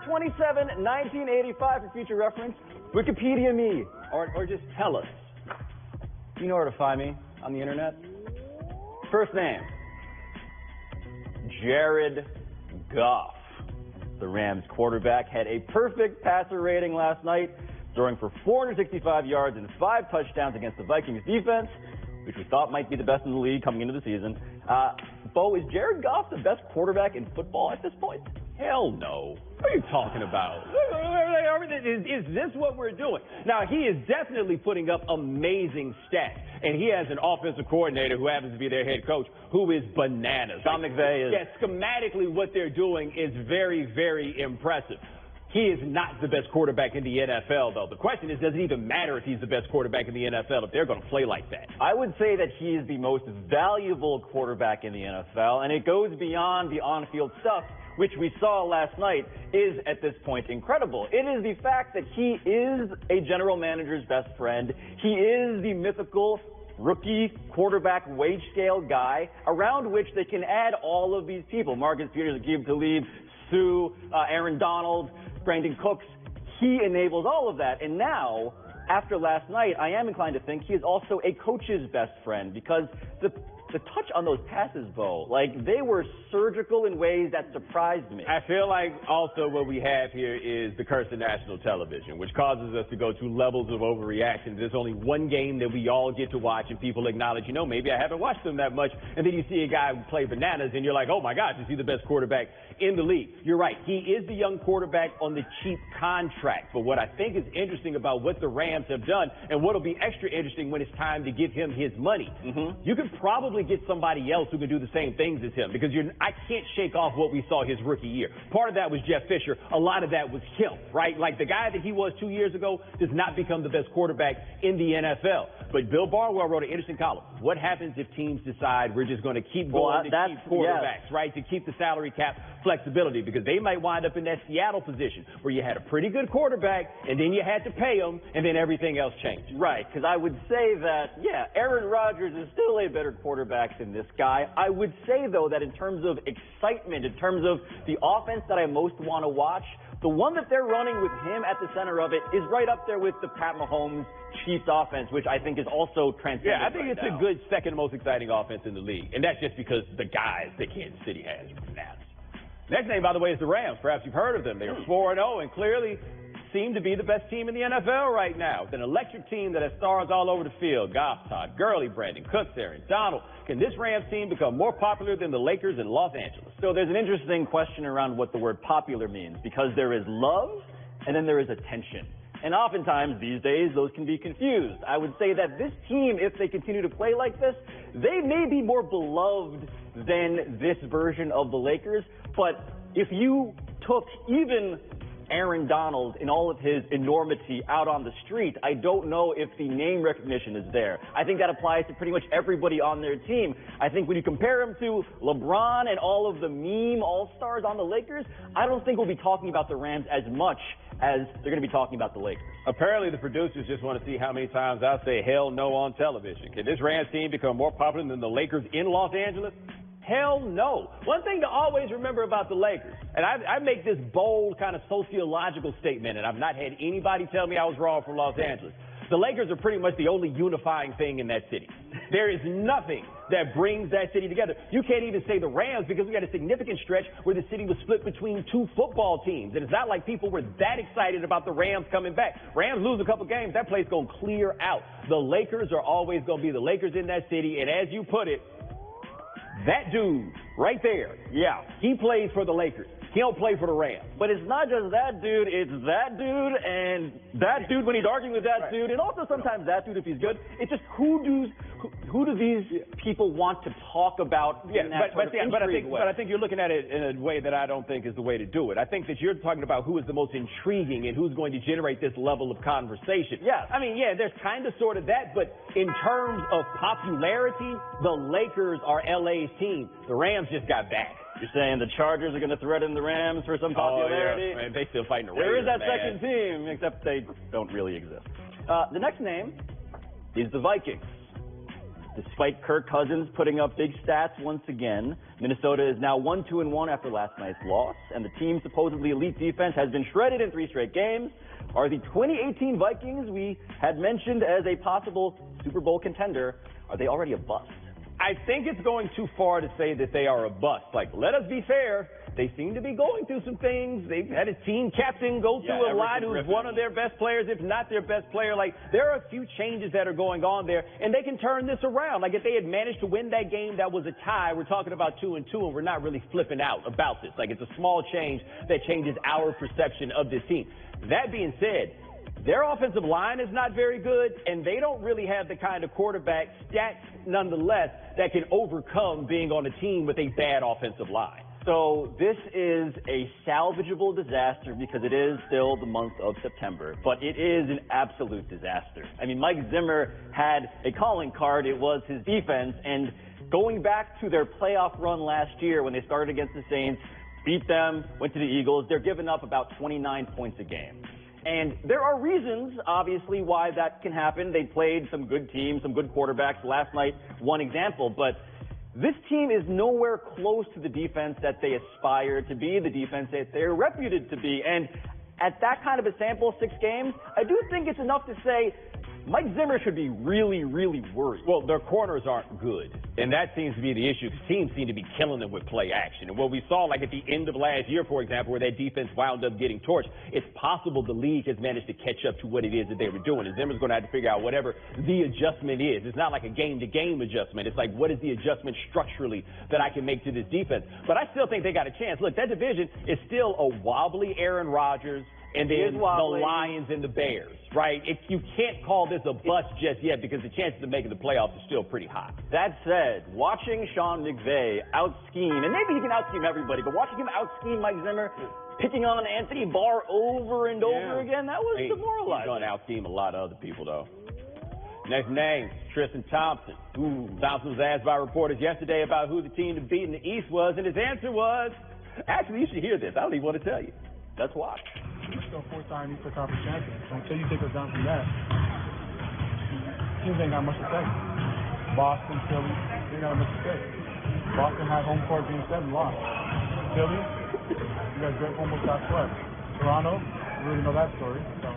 27, 1985 for future reference. Wikipedia me, or just tell us. You know where to find me on the internet. First name, Jared Goff. The Rams quarterback had a perfect passer rating last night, throwing for 465 yards and 5 touchdowns against the Vikings defense, which we thought might be the best in the league coming into the season. Bo, is Jared Goff the best quarterback in football at this point? Hell no. What are you talking about? Is this what we're doing? Now, he is definitely putting up amazing stats, and he has an offensive coordinator who happens to be their head coach who is bananas. Sean McVay is... Yeah, schematically what they're doing is very, very impressive. He is not the best quarterback in the NFL, though. The question is, does it even matter if he's the best quarterback in the NFL if they're going to play like that? I would say that he is the most valuable quarterback in the NFL, and it goes beyond the on-field stuff, which we saw last night, is at this point incredible. It is the fact that he is a general manager's best friend. He is the mythical rookie quarterback wage scale guy around which they can add all of these people. Marcus Peters, Aqib Talib, Sue, Aaron Donald, Brandon Cooks. He enables all of that. And now, after last night, I am inclined to think he is also a coach's best friend, because the touch on those passes, Bo, like, they were surgical in ways that surprised me. I feel like also what we have here is the curse of national television, which causes us to go to levels of overreaction. There's only one game that we all get to watch, and people acknowledge, you know, maybe I haven't watched them that much, and then you see a guy who play bananas, and you're like, oh my gosh, is he the best quarterback in the league? You're right. He is the young quarterback on the cheap contract. But what I think is interesting about what the Rams have done, and what'll be extra interesting when it's time to give him his money, you could probably get somebody else who can do the same things as him, because I can't shake off what we saw his rookie year. Part of that was Jeff Fisher. A lot of that was him, right? Like, the guy that he was 2 years ago does not become the best quarterback in the NFL. But Bill Barnwell wrote an interesting column. What happens if teams decide we're just going to keep going to keep quarterbacks, right? To keep the salary cap flexibility, because they might wind up in that Seattle position where you had a pretty good quarterback and then you had to pay him and then everything else changed. Right, because I would say that, yeah, Aaron Rodgers is still a better quarterback than this guy. I would say, though, that in terms of excitement, in terms of the offense that I most want to watch, the one that they're running with him at the center of it is right up there with the Pat Mahomes Chiefs offense, which I think is also transcendent. Yeah, I think it's a good second most exciting offense in the league, and that's just because the guys that Kansas City has are bananas. Next name, by the way, is the Rams. Perhaps you've heard of them. They are 4-0 and clearly seem to be the best team in the NFL right now. It's an electric team that has stars all over the field. Goff, Todd Gurley, Brandon Cooks, Aaron Donald. Can this Rams team become more popular than the Lakers in Los Angeles? So there's an interesting question around what the word popular means, because there is love and then there is attention. And oftentimes these days those can be confused. I would say that this team, if they continue to play like this, they may be more beloved than this version of the Lakers. But if you took even Aaron Donald in all of his enormity out on the street, I don't know if the name recognition is there. I think that applies to pretty much everybody on their team. I think when you compare him to LeBron and all of the meme all-stars on the Lakers, I don't think we'll be talking about the Rams as much as they're going to be talking about the Lakers. Apparently the producers just want to see how many times I say hell no on television. Can this Rams team become more popular than the Lakers in Los Angeles? Hell no. One thing to always remember about the Lakers, and I make this bold kind of sociological statement, and I've not had anybody tell me I was wrong from Los Angeles. The Lakers are pretty much the only unifying thing in that city. There is nothing that brings that city together. You can't even say the Rams, because we had a significant stretch where the city was split between two football teams. And it's not like people were that excited about the Rams coming back. Rams lose a couple games, that place going to clear out. The Lakers are always going to be the Lakers in that city. And as you put it, that dude right there, yeah, he plays for the Lakers. He don't play for the Rams. But it's not just that dude, it's that dude and that dude when he's arguing with that dude, and also sometimes that dude if he's good. It's just who do these people want to talk about in that but I think you're looking at it in a way that I don't think is the way to do it. I think that you're talking about who is the most intriguing and who's going to generate this level of conversation. Yeah. I mean, yeah, there's kind of sort of that, but in terms of popularity, the Lakers are LA's team. The Rams just got back. You're saying the Chargers are going to threaten the Rams for some popularity? Oh, yeah. Man, they still fighting the There Raiders, is that second team, except they don't really exist. The next name is the Vikings. Despite Kirk Cousins putting up big stats once again, Minnesota is now 1-2-1 after last night's loss, and the team's supposedly elite defense has been shredded in 3 straight games. Are the 2018 Vikings we had mentioned as a possible Super Bowl contender, are they already a bust? I think it's going too far to say that they are a bust. Like, let us be fair. They seem to be going through some things. They've had a team captain go through a lot who's one of their best players, if not their best player. Like, there are a few changes that are going on there, and they can turn this around. Like, if they had managed to win that game that was a tie, we're talking about 2-2, and we're not really flipping out about this. Like, it's a small change that changes our perception of this team. That being said, their offensive line is not very good, and they don't really have the kind of quarterback stats, nonetheless, that can overcome being on a team with a bad offensive line. So this is a salvageable disaster because it is still the month of September, but it is an absolute disaster. I mean, Mike Zimmer had a calling card. It was his defense, and going back to their playoff run last year when they started against the Saints, beat them, went to the Eagles, they're giving up about 29 points a game. And there are reasons, obviously, why that can happen. They played some good teams, some good quarterbacks. Last night, one example. But this team is nowhere close to the defense that they aspire to be, the defense that they're reputed to be. And at that kind of a sample, 6 games, I do think it's enough to say Mike Zimmer should be really, really worried. Well, their corners aren't good, and that seems to be the issue. Teams seem to be killing them with play action. And what we saw, like at the end of last year, for example, where that defense wound up getting torched, it's possible the league has managed to catch up to what it is that they were doing. And Zimmer's going to have to figure out whatever the adjustment is. It's not like a game-to-game adjustment. It's like, what is the adjustment structurally that I can make to this defense? But I still think they got a chance. Look, that division is still a wobbly Aaron Rodgers, and then the Lions and the Bears, right? You can't call this a bust just yet because the chances of making the playoffs are still pretty high. That said, watching Sean McVay out-scheme, and maybe he can out-scheme everybody, but watching him out-scheme Mike Zimmer, picking on Anthony Barr over and over again, that was demoralizing. He's going to out-scheme a lot of other people, though. Next name, Tristan Thompson. Thompson was asked by reporters yesterday about who the team to beat in the East was, and his answer was, actually, you should hear this. I don't even want to tell you. Let's watch. We're still 4-time Eastern Conference champions. So until you take us down from that, teams ain't got much to say. Boston, Philly, they ain't got much to say. Boston had home court being 7 lost. Philly, you guys almost got swept. Toronto, you really know that story. So.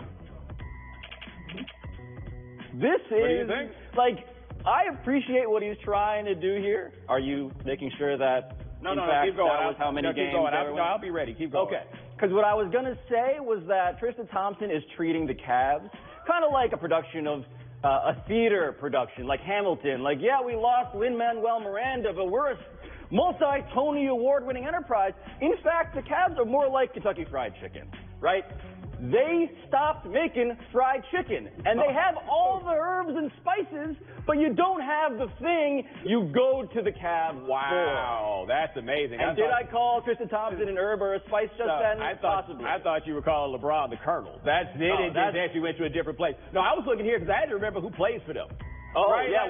This is, what do you think? Like, I appreciate what he's trying to do here. Are you making sure that, No, fact, keep going. that was how many games? Keep going. I'll be ready. Keep going. Okay. Because what I was going to say was that Tristan Thompson is treating the Cavs kind of like a production of a theater production, like Hamilton. Like, yeah, we lost Lin-Manuel Miranda, but we're a multi-Tony Award-winning enterprise. In fact, the Cavs are more like Kentucky Fried Chicken, right? They stopped making fried chicken, and they have all the herbs and spices, but you don't have the thing you go to the Cavs for. That's amazing. And did I call Tristan Thompson an herb or a spice just then? Possibly. I thought you were calling LeBron the Colonel. That's it. It actually went to a different place. No, I was looking here because I had to remember who plays for them. Oh, right? yeah.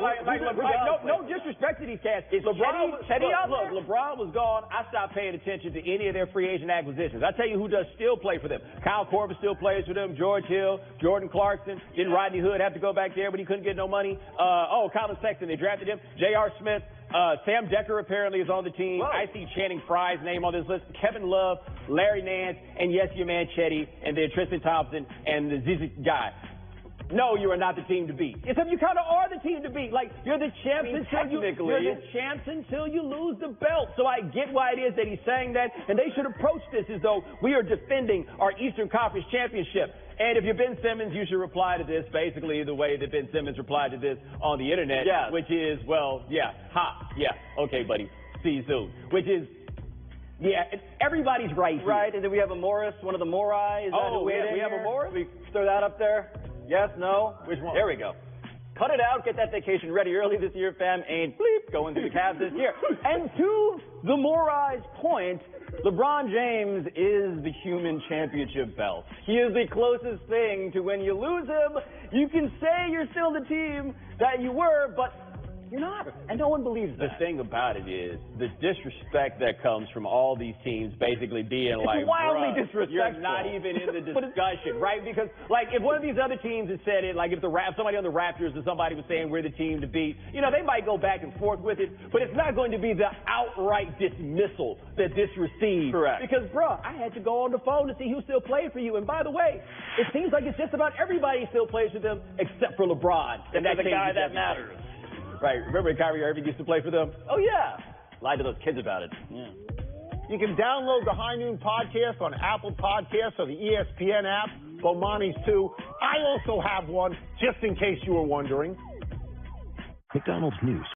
No disrespect to these cats. LeBron was gone. I stopped paying attention to any of their free agent acquisitions. I tell you who does still play for them. Kyle Korver still plays for them. George Hill, Jordan Clarkson. Didn't Rodney Hood have to go back there, but he couldn't get no money? Colin Sexton, they drafted him. J.R. Smith. Sam Decker apparently is on the team. Whoa. I see Channing Frye's name on this list. Kevin Love, Larry Nance, and yes, your man Chetty, and then Tristan Thompson and the Zizi guy. No, you are not the team to beat. Except you kind of are the team to beat. Like, you're the champs until you lose the belt. So I get why it is that he's saying that, and they should approach this as though we are defending our Eastern Conference championship. And if you're Ben Simmons, you should reply to this basically the way that Ben Simmons replied to this on the internet, which is, okay, buddy, see you soon. Which is, everybody's right here. Right, and then we have a Morris, one of the Morai. We have a Morris? We throw that up there. Yes, no? Which one? There we go. Cut it out. Get that vacation ready early this year, fam. Ain't bleep going through the Cavs this year. And to the Morai's point, LeBron James is the human championship belt. He is the closest thing to when you lose him. You can say you're still the team that you were, but You're not. And no one believes The that. thing about it is the disrespect that comes from all these teams basically being It's like, wildly bruh, disrespectful. you're not even in the discussion, right? Because, like, if one of these other teams had said it, like if somebody on the Raptors or somebody was saying we're the team to beat, you know, they might go back and forth with it, but it's not going to be the outright dismissal that this received. Correct. Because, bruh, I had to go on the phone to see who still played for you. And by the way, it seems like it's just about everybody still plays for them except for LeBron. And that's the guy that everything. matters. Right. Remember Kyrie Irving used to play for them? Oh, yeah. Lied to those kids about it. Yeah. You can download the High Noon podcast on Apple Podcasts or the ESPN app. Bomani's too. I also have one, just in case you were wondering. McDonald's News.